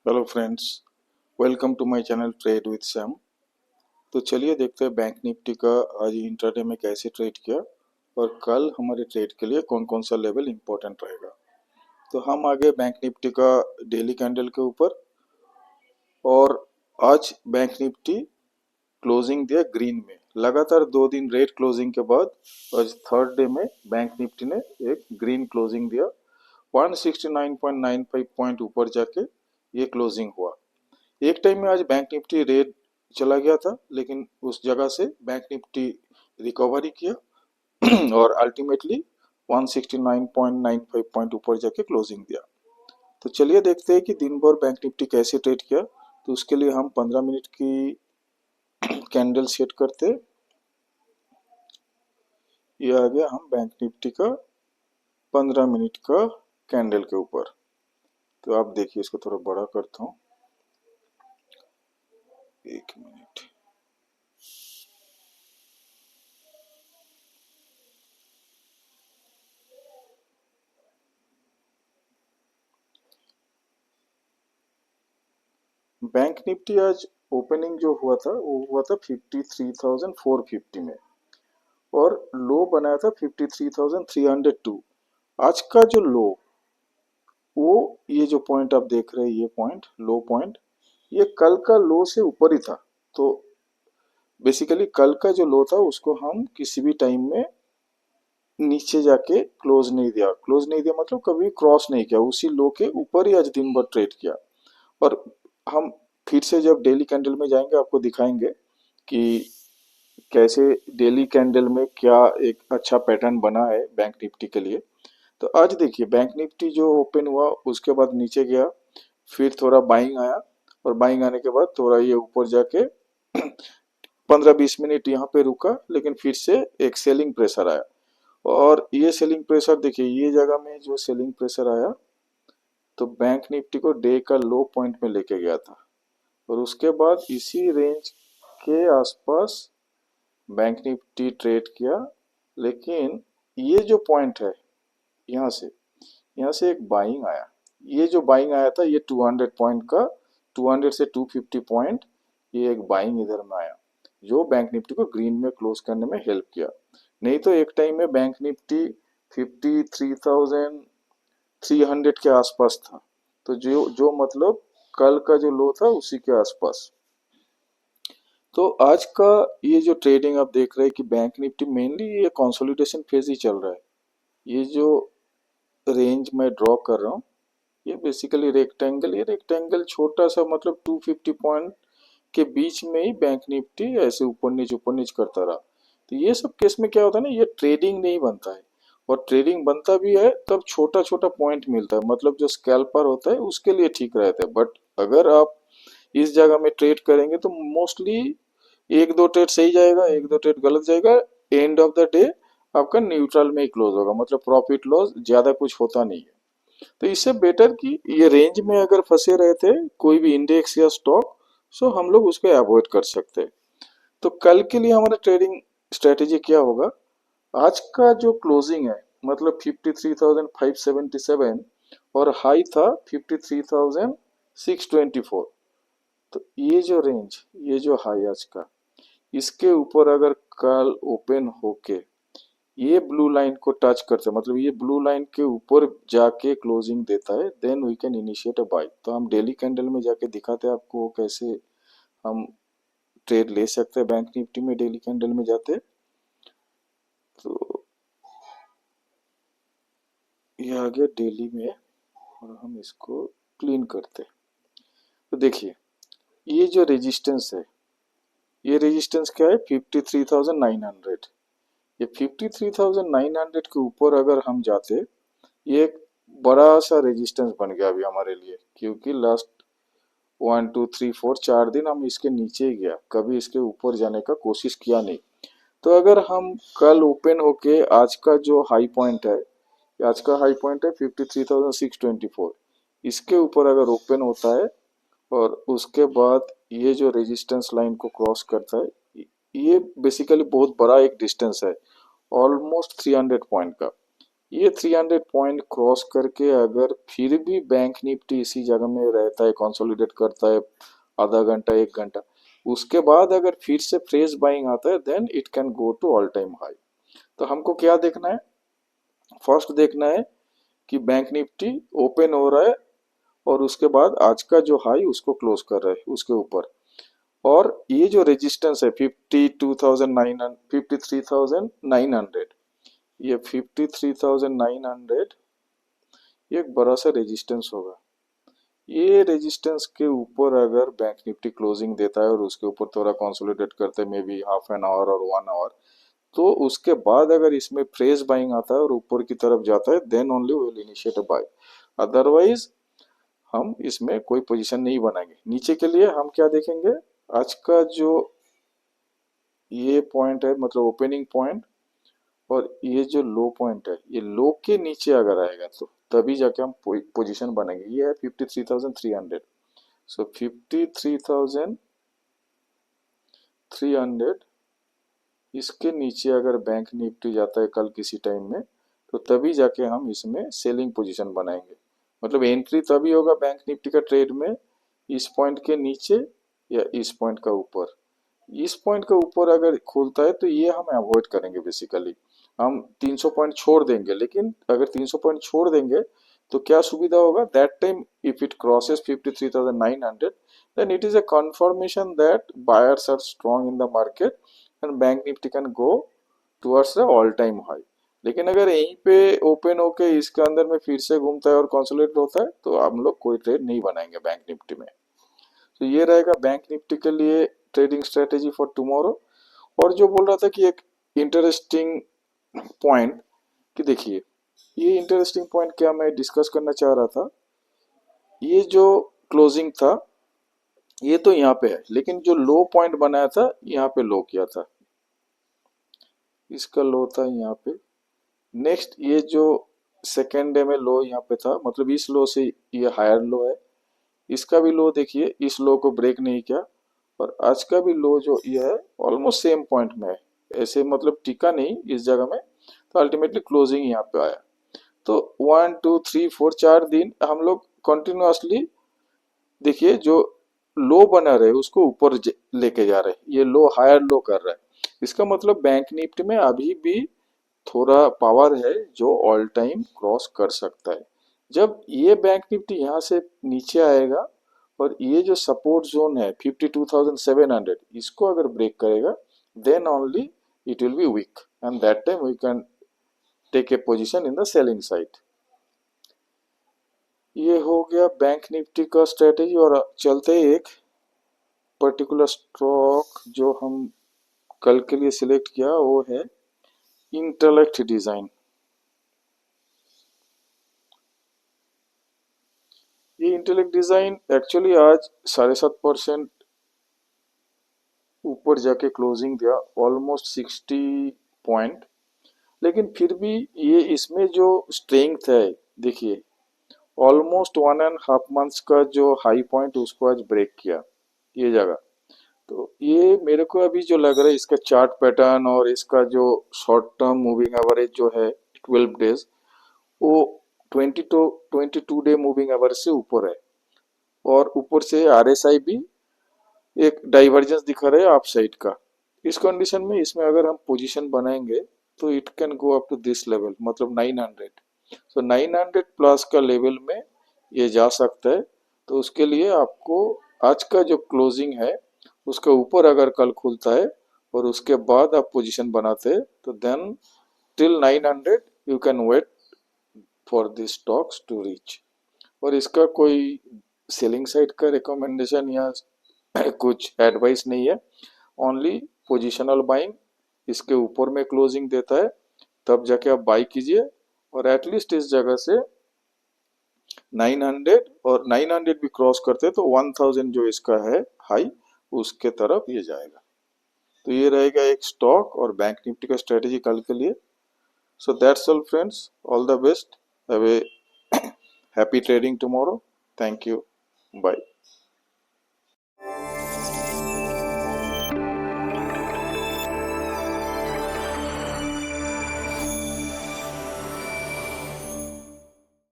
Hello friends, welcome to my channel trade with Sam. तो चलिए देखते हैं बैंक निफ्टी का आज इंट्राडे में कैसे ट्रेड किया और कल हमारे ट्रेड के लिए कौन कौन सा लेवल इंपॉर्टेंट रहेगा। तो हम आगे बैंक निफ्टी का डेली कैंडल के ऊपर, और आज बैंक निफ्टी क्लोजिंग दिया ग्रीन में। लगातार 2 दिन रेड क्लोजिंग के बाद आज थर्ड डे में बैंक निफ्टी ने एक ग्रीन क्लोजिंग दिया। 169.95 पॉइंट ऊपर जाके ये क्लोजिंग हुआ। एक टाइम में आज बैंक निफ्टी रेड चला गया था, लेकिन उस जगह से बैंक निफ्टी रिकवरी किया और अल्टीमेटली 169.95 पॉइंट ऊपर जाके क्लोजिंग दिया। तो चलिए देखते हैं कि दिन भर बैंक निफ्टी कैसे ट्रेड किया। तो उसके लिए हम 15 मिनट की कैंडल सेट करते। ये आ गया हम बैंक निफ्टी का 15 मिनट का कैंडल के ऊपर। तो आप देखिए, इसको थोड़ा बड़ा करता हूँ, 1 मिनट। बैंक निफ्टी आज ओपनिंग जो हुआ था वो हुआ था 53,450 में, और लो बनाया था 53,302। आज का जो लो, वो ये जो पॉइंट आप देख रहे हैं, ये पॉइंट लो पॉइंट, ये कल का लो से ऊपर ही था। तो बेसिकली कल का जो लो था उसको हम किसी भी टाइम में नीचे जाके क्लोज नहीं दिया मतलब कभी क्रॉस नहीं किया, उसी लो के ऊपर ही आज दिन भर ट्रेड किया। और हम फिर से जब डेली कैंडल में जाएंगे आपको दिखाएंगे कि कैसे डेली कैंडल में क्या एक अच्छा पैटर्न बना है बैंक निफ्टी के लिए। तो आज देखिए, बैंक निफ्टी जो ओपन हुआ उसके बाद नीचे गया, फिर थोड़ा बाइंग आया, और बाइंग आने के बाद थोड़ा ये ऊपर जाके 15-20 मिनट यहाँ पे रुका, लेकिन फिर से एक सेलिंग प्रेशर आया। और ये सेलिंग प्रेशर देखिए, ये जगह में जो सेलिंग प्रेशर आया तो बैंक निफ्टी को डे का लो पॉइंट में लेके गया था, और उसके बाद इसी रेंज के आसपास बैंक निफ्टी ट्रेड किया। लेकिन ये जो पॉइंट है, यहाँ से यहाँ से एक बाइंग आया। ये जो बाइंग आया था ये 200 पॉइंट का, 200 से 250 पॉइंट, ये एक बाइंग इधर में आया जो बैंक निफ्टी को ग्रीन में क्लोज करने में हेल्प किया। नहीं तो एक टाइम में बैंक निफ्टी 53,300 के आसपास था। तो जो जो मतलब कल का जो लो था उसी के आसपास। तो आज का ये जो ट्रेडिंग आप देख रहे हैं कि बैंक निफ्टी मेनली ये कंसोलिडेशन फेज ही चल रहा है। ये जो रेंज मैं ड्रॉ कर रहा हूँ, ये बेसिकली रेक्टेंगल, ये रेक्टेंगल छोटा सा मतलब 250 पॉइंट के बीच में ही बैंक निफ्टी ऐसे ऊपर नीच करता रहा। तो ये सब केस में क्या होता है ना, ये ट्रेडिंग नहीं बनता है। और ट्रेडिंग बनता भी है तब छोटा छोटा पॉइंट मिलता है, मतलब जो स्कैल्पर होता है उसके लिए ठीक रहता है। बट अगर आप इस जगह में ट्रेड करेंगे तो मोस्टली एक दो ट्रेड सही जाएगा, एक दो ट्रेड गलत जाएगा, एंड ऑफ द डे आपका न्यूट्रल में ही क्लोज होगा, मतलब प्रॉफिट लॉस ज्यादा कुछ होता नहीं है। तो इससे बेटर कि ये रेंज में अगर फंसे रहते कोई भी इंडेक्स या स्टॉक, सो हम लोग उसको अवॉइड कर सकते हैं। तो कल के लिए हमारा ट्रेडिंग स्ट्रेटेजी क्या होगा? आज का जो क्लोजिंग है मतलब 53,577, और हाई था 53,624। तो ये जो रेंज, ये जो हाई आज का, इसके ऊपर अगर कल ओपन होके ये ब्लू लाइन को टच करते हैं, मतलब ये ब्लू लाइन के ऊपर जाके क्लोजिंग देता है, then we can initiate a buy. तो हम डेली कैंडल में जाके दिखाते हैं आपको कैसे हम ट्रेड ले सकते हैं बैंक निफ्टी में डेली कैंडल में जाते। तो ये आ गया डेली में, और हम इसको क्लीन करते। तो देखिए, ये जो रेजिस्टेंस है, ये रेजिस्टेंस क्या है? 53,900। ये 53,900 के ऊपर अगर हम जाते, ये एक बड़ा सा रेजिस्टेंस बन गया अभी हमारे लिए, क्योंकि लास्ट 1 2 3 4 4 दिन हम इसके नीचे ही गया, कभी इसके ऊपर जाने का कोशिश किया नहीं। तो अगर हम कल ओपन होके आज का जो हाई पॉइंट है, आज का हाई पॉइंट है 53,624, इसके ऊपर अगर ओपन होता है और उसके बाद ये जो रेजिस्टेंस लाइन को क्रॉस करता है, ये बेसिकली बहुत बड़ा एक डिस्टेंस है, ऑलमोस्ट 300 पॉइंट का। ये 300 पॉइंट क्रॉस करके अगर फिर भी बैंक निफ्टी इसी जगह में रहता है, कंसोलिडेट करता है आधा घंटा 1 घंटा, उसके बाद अगर फिर से फ्रेश बाइंग आता है, then it can go to all time high. तो हमको क्या देखना है? फर्स्ट देखना है कि बैंक निफ्टी ओपन हो रहा है और उसके बाद आज का जो हाई उसको क्लोज कर रहा है उसके ऊपर। और ये जो रेजिस्टेंस है 53,900, ये 53,900 ये एक बड़ा सा रेजिस्टेंस होगा। ये रेजिस्टेंस के ऊपर अगर बैंक निफ्टी क्लोजिंग देता है और उसके ऊपर थोड़ा कंसोलिडेट करते हैं, may be half an hour और 1 आवर, तो उसके बाद अगर इसमें फ्रेश बाइंग आता है और ऊपर की तरफ जाता है, then only we will initiate a buy. Otherwise हम इसमें कोई पोजीशन नहीं बनाएंगे। नीचे के लिए हम क्या देखेंगे? आज का जो ये पॉइंट है, मतलब ओपनिंग पॉइंट, और ये जो लो पॉइंट है, ये लो के नीचे अगर आएगा तो तभी जाके हम पोजीशन बनेंगे। ये है 53,300। सो 53,300 इसके नीचे अगर बैंक निफ्टी जाता है कल किसी टाइम में, तो तभी जाके हम इसमें सेलिंग पोजीशन बनाएंगे। मतलब एंट्री तभी होगा बैंक निफ्टी का ट्रेड में इस पॉइंट के नीचे या इस पॉइंट का ऊपर। इस पॉइंट के ऊपर अगर खुलता है तो ये हम अवॉइड करेंगे। बेसिकली हम 300 पॉइंट छोड़ देंगे, लेकिन अगर 300 पॉइंट छोड़ देंगे तो क्या सुविधा होगा? That time if it crosses 53,900, then it is a confirmation that buyers are strong in the market and bank nifty can go towards the all time high। लेकिन अगर यहीं पे ओपन होके इसके अंदर में फिर से घूमता है और कंसोलिडेट होता है, तो हम लोग कोई ट्रेड नहीं बनाएंगे बैंक निफ्टी में। तो ये रहेगा बैंक निफ्टी के लिए ट्रेडिंग स्ट्रेटेजी फॉर टुमारो। और जो बोल रहा था कि एक इंटरेस्टिंग पॉइंट, कि देखिए ये इंटरेस्टिंग पॉइंट क्या मैं डिस्कस करना चाह रहा था, ये जो क्लोजिंग था ये तो यहाँ पे है, लेकिन जो लो पॉइंट बनाया था यहाँ पे लो किया था, इसका लो था यहाँ पे। नेक्स्ट ये जो सेकेंड डे में लो यहाँ पे था, मतलब इस लो से ये हायर लो है, इसका भी लो देखिए इस लो को ब्रेक नहीं किया, और आज का भी लो जो ये है ऑलमोस्ट सेम पॉइंट में है, ऐसे मतलब टिका नहीं इस जगह में, तो अल्टीमेटली क्लोजिंग यहाँ पे आया। तो 1 2 3 4 4 दिन हम लोग कंटिन्यूअसली देखिए जो लो बना रहे उसको ऊपर लेके जा रहे हैं, ये लो हायर लो कर रहा है। इसका मतलब बैंक निफ्टी में अभी भी थोड़ा पावर है जो ऑल टाइम क्रॉस कर सकता है। जब ये बैंक निफ्टी यहाँ से नीचे आएगा और ये जो सपोर्ट जोन है 52,700 इसको अगर ब्रेक करेगा, then only it will be weak and that time we can take a position in the selling side. ये हो गया बैंक निफ्टी का स्ट्रेटेजी। और चलते एक पर्टिकुलर स्टॉक जो हम कल के लिए सिलेक्ट किया, वो है इंटेलेक्ट डिजाइन। ये इंटेलेक्ट डिजाइन एक्चुअली आज 7.5% ऊपर जाके क्लोजिंग दिया, ऑलमोस्ट 60 पॉइंट। लेकिन फिर भी ये इसमें जो स्ट्रेंथ है, देखिए ऑलमोस्ट 1.5 मंथ्स का जो हाई पॉइंट उसको आज ब्रेक किया ये जगह। तो ये मेरे को अभी जो लग रहा है इसका चार्ट पैटर्न और इसका जो शॉर्ट टर्म मूविंग एवरेज जो है 12 डेज, वो 22 डे मूविंग एवरेज से ऊपर है। और ऊपर से आरएसआई भी एक डाइवर्जेंस दिखा रहा है अप साइड का। इस कंडीशन में इसमें अगर हम पोजीशन बनाएंगे तो it can go up to this level, मतलब 900। सो 900 प्लस का लेवल में ये जा सकता है। तो उसके लिए आपको आज का जो क्लोजिंग है उसके ऊपर अगर कल खुलता है और उसके बाद आप पोजीशन बनाते हैं, तो then till 900 you can wait for this stocks to reach. और इसका कोई सेलिंग साइड का रिकमेंडेशन या कुछ एडवाइस नहीं है, ओनली पोजिशनल बाइंग। इसके ऊपर में क्लोजिंग देता है तब जाके आप बाई कीजिए, और एटलीस्ट इस जगह से 900, और 900 भी क्रॉस करते तो 1000 जो इसका है हाई उसके तरफ ये जाएगा। तो ये रहेगा एक स्टॉक और बैंक निफ्टी का स्ट्रेटेजी कल के लिए। So that's all friends, all the best, have a happy trading tomorrow. Thank you, bye.